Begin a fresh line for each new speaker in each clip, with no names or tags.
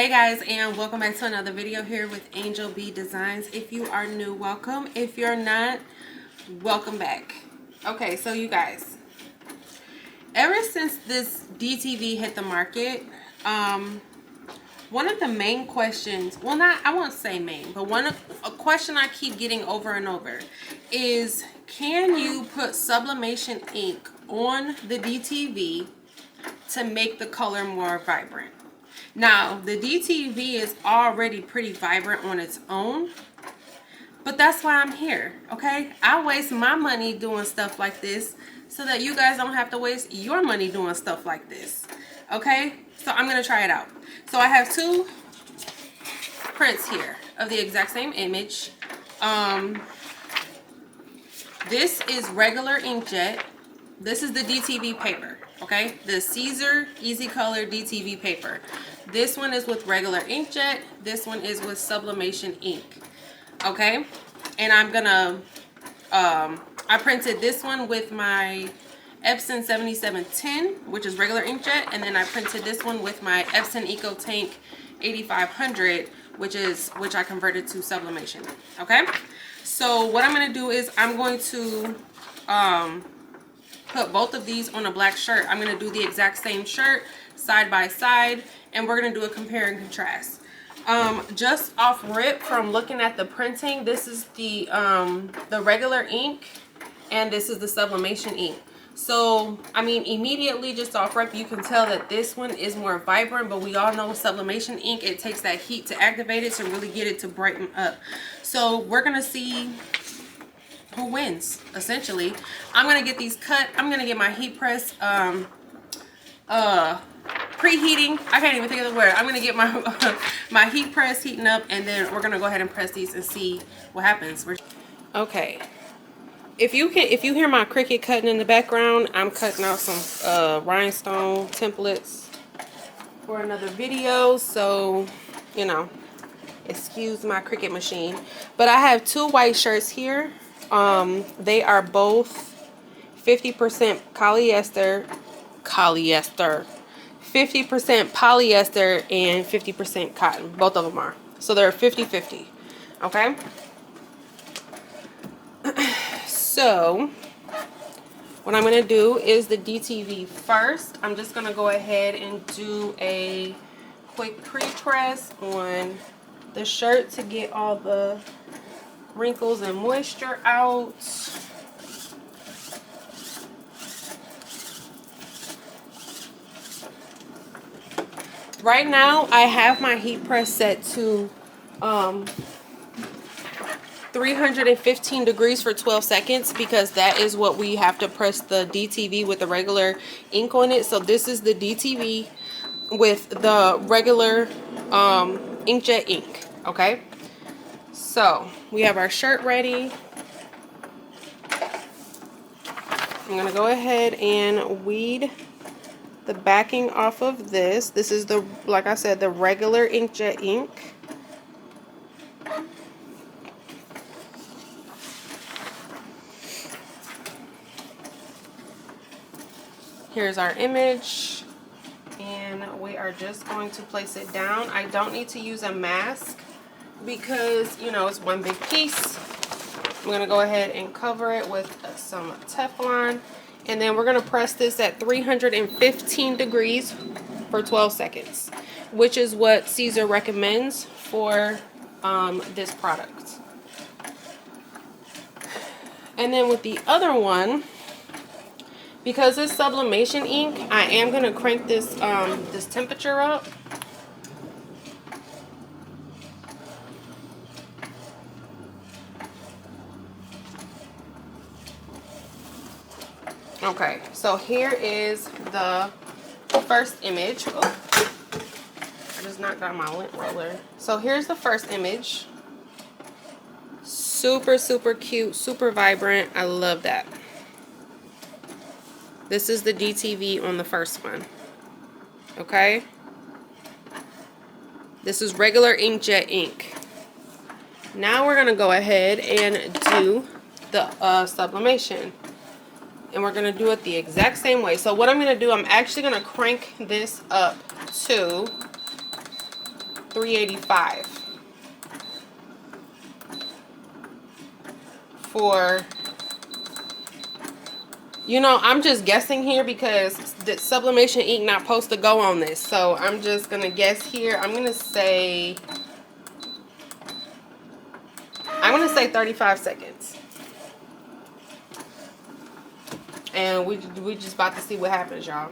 Hey guys, and welcome back to another video here with Angel B Designs. If you are new, welcome. If you're not, welcome back. Okay, so you guys, ever since this DTV hit the market, one of the main questions, well, not, I won't say main, but a question I keep getting over and over is, can you put sublimation ink on the DTV to make the color more vibrant? Now, the DTV is already pretty vibrant on its own, but that's why I'm here, okay? I waste my money doing stuff like this so that you guys don't have to waste your money doing stuff like this, okay? So I'm going to try it out. So I have two prints here of the exact same image. This is regular inkjet. This is the DTV paper, okay? The Siser EasyColor DTV paper. This one is with regular inkjet. This one is with sublimation ink, okay? And I'm gonna, I printed this one with my Epson 7710, which is regular inkjet, and then I printed this one with my Epson EcoTank 8500, which I converted to sublimation, okay? So what I'm gonna do is I'm going to put both of these on a black shirt. I'm gonna do the exact same shirt side by side, and we're gonna do a compare and contrast. Just off rip from looking at the printing, this is the regular ink and this is the sublimation ink. So I mean, immediately just off rip you can tell that this one is more vibrant, but we all know sublimation ink, it takes that heat to activate it to really get it to brighten up. So we're gonna see who wins, essentially. I'm gonna get these cut. I'm gonna get my heat press preheating. I can't even think of the word. I'm gonna get my my heat press heating up, and then we're gonna go ahead and press these and see what happens. Okay, if you hear my Cricut cutting in the background, I'm cutting out some rhinestone templates for another video, so you know, excuse my Cricut machine. But I have two white shirts here. They are both 50% polyester, 50% polyester and 50% cotton. Both of them are. So they're 50-50. Okay? So what I'm going to do is the DTV first. I'm just going to go ahead and do a quick pre-press on the shirt to get all the wrinkles and moisture out. Right now I have my heat press set to 315 degrees for 12 seconds because that is what we have to press the DTV with the regular ink on it. So this is the DTV with the regular inkjet ink, okay? So we have our shirt ready. I'm gonna go ahead and weed the backing off of this. This is the, like I said, the regular inkjet ink. Here's our image, and we are just going to place it down. I don't need to use a mask because, you know, it's one big piece. I'm going to go ahead and cover it with some Teflon, and then we're going to press this at 315 degrees for 12 seconds, which is what Siser recommends for this product. And then with the other one, because it's sublimation ink, I am going to crank this this temperature up. Okay, so here is the first image. Oh, I just knocked out my lint roller. So here's the first image. Super, super cute, super vibrant. I love that. This is the DTV on the first one. Okay? This is regular inkjet ink. Now we're going to go ahead and do the sublimation. And we're going to do it the exact same way. So what I'm going to do, I'm actually going to crank this up to $385 for, you know, I'm just guessing here because the sublimation ink not supposed to go on this. So I'm just going to guess here. I'm going to say 35 seconds. And we just about to see what happens, y'all.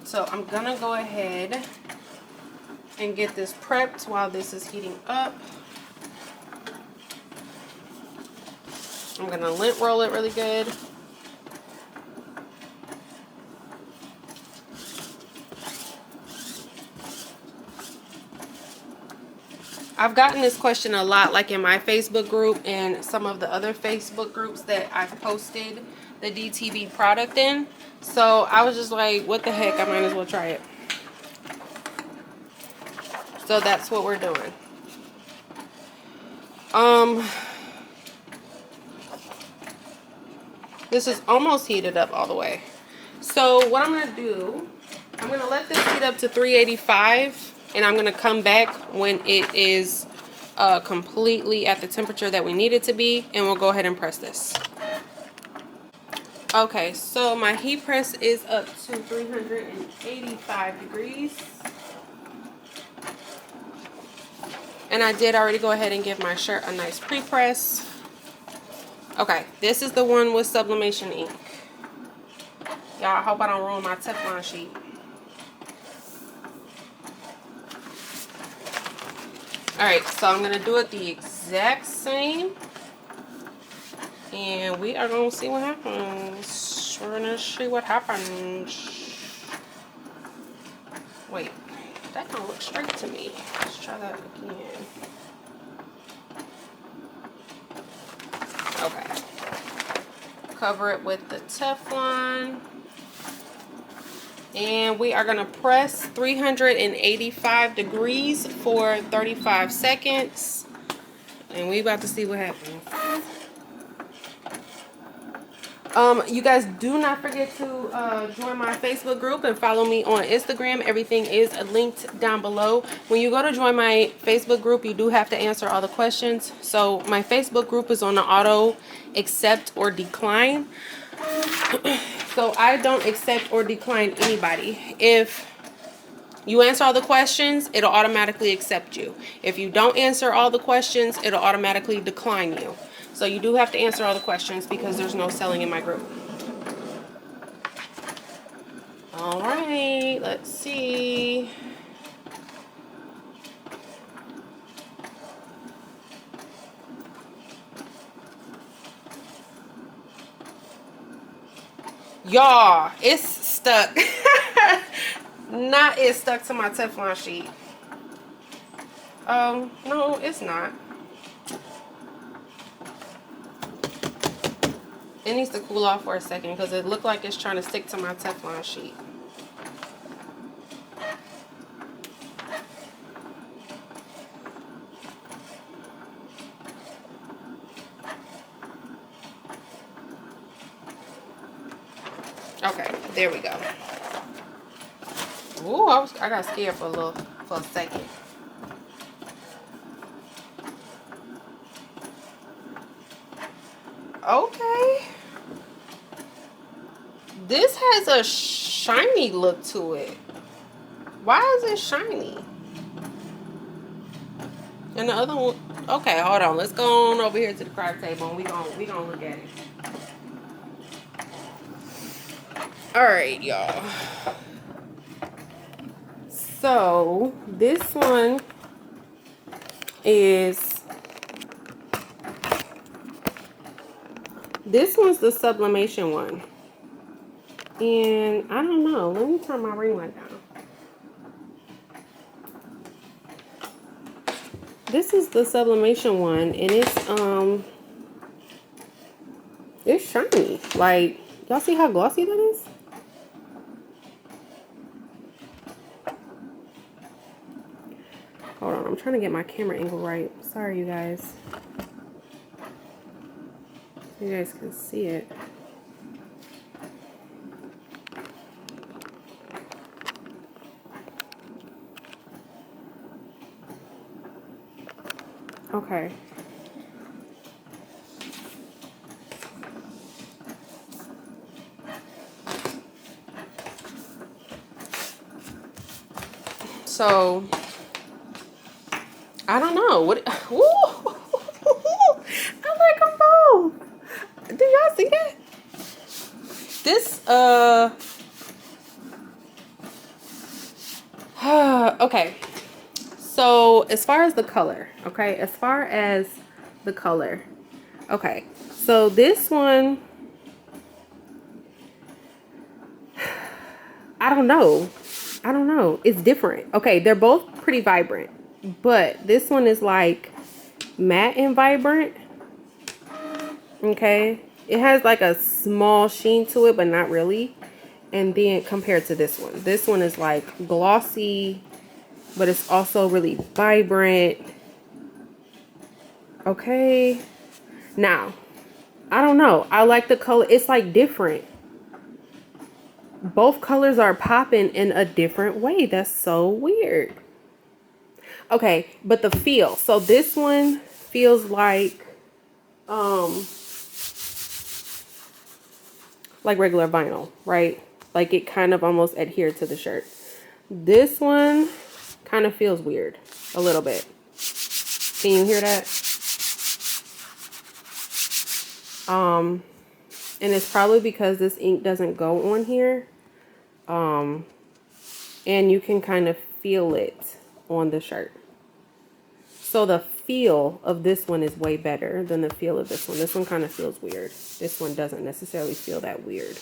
So I'm gonna go ahead and get this prepped while this is heating up. I'm gonna lint roll it really good. I've gotten this question a lot, like in my Facebook group and some of the other Facebook groups that I've posted the DTV product in. So I was just like, what the heck, I might as well try it. So that's what we're doing. This is almost heated up all the way. So what I'm gonna do, I'm gonna let this heat up to 385, and I'm gonna come back when it is completely at the temperature that we need it to be, and we'll go ahead and press this. Okay, so my heat press is up to 385 degrees. And I did already go ahead and give my shirt a nice pre-press. Okay, this is the one with sublimation ink. Y'all, I hope I don't ruin my Teflon sheet. Alright, so I'm going to do it the exact same. And we are going to see what happens. We're going to see what happens. Wait, that don't look straight to me. Let's try that again. Okay. Cover it with the Teflon. And we are going to press 385 degrees for 35 seconds. And we about to see what happens. You guys do not forget to join my Facebook group and follow me on Instagram. Everything is linked down below. When you go to join my Facebook group, you do have to answer all the questions. So my Facebook group is on the auto accept or decline. So I don't accept or decline anybody. If you answer all the questions, it'll automatically accept you. If you don't answer all the questions, it'll automatically decline you. So you do have to answer all the questions because there's no selling in my group. All right, let's see. Y'all, it's stuck. It's stuck to my Teflon sheet. No, it's not. It needs to cool off for a second because it looked like it's trying to stick to my Teflon sheet. Okay, there we go. Ooh, I got scared for a second. Okay. This has a shiny look to it. Why is it shiny? And the other one, okay, hold on. Let's go on over here to the craft table and we gonna look at it. All right, y'all. So this one one's the sublimation one. And I don't know. Let me turn my ring light down. This is the sublimation one, and it's shiny. Like, y'all see how glossy that is? Hold on, I'm trying to get my camera angle right. Sorry, you guys. You guys can see it. Okay. So, I don't know. What? Ooh, I like them both. Do y'all see that? This, okay. So, as far as the color, okay? As far as the color, okay. So, this one, I don't know. I don't know. It's different. Okay, they're both pretty vibrant. But this one is like matte and vibrant. Okay. It has like a small sheen to it, but not really. And then compared to this one is like glossy, but it's also really vibrant. Okay. Now, I don't know. I like the color. It's like different. Both colors are popping in a different way. That's so weird. Okay, but the feel. So this one feels like regular vinyl, right? Like it kind of almost adhered to the shirt. This one kind of feels weird a little bit. Can you hear that? And it's probably because this ink doesn't go on here. And you can kind of feel it on the shirt. So the feel of this one is way better than the feel of this one. This one kind of feels weird. This one doesn't necessarily feel that weird.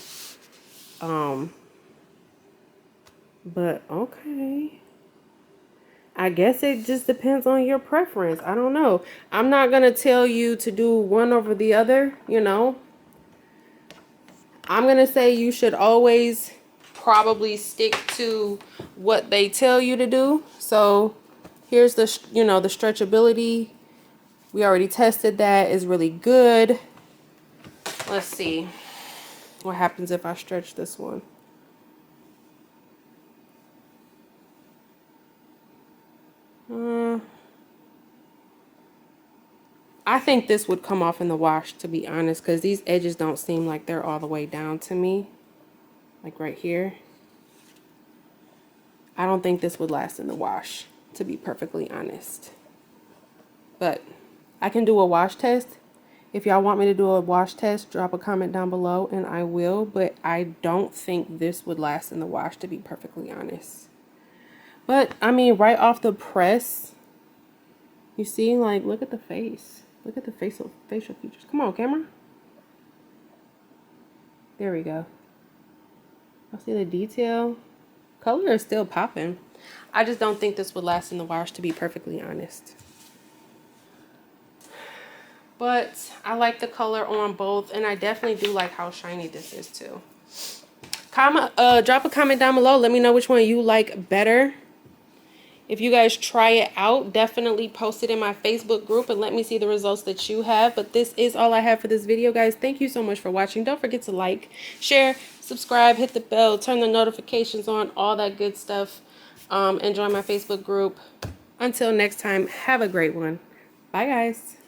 But okay. I guess it just depends on your preference. I don't know. I'm not going to tell you to do one over the other, you know. I'm going to say you should always probably stick to what they tell you to do. So here's the, you know, the stretchability. We already tested that. It's really good. Let's see what happens if I stretch this one. I think this would come off in the wash, to be honest, because these edges don't seem like they're all the way down to me. Like right here. I don't think this would last in the wash, to be perfectly honest. But I can do a wash test. If y'all want me to do a wash test, drop a comment down below and I will. But I don't think this would last in the wash, to be perfectly honest. But, I mean, right off the press, you see, like, look at the face. Look at the facial features. Come on, camera. There we go. I see the detail. Color is still popping. I just don't think this would last in the wash, to be perfectly honest. But I like the color on both, and I definitely do like how shiny this is too. Drop a comment down below. Let me know which one you like better. If you guys try it out, definitely post it in my Facebook group and let me see the results that you have. But this is all I have for this video, guys. Thank you so much for watching. Don't forget to like, share, subscribe, hit the bell, turn the notifications on, all that good stuff. And join my Facebook group. Until next time, have a great one. Bye, guys.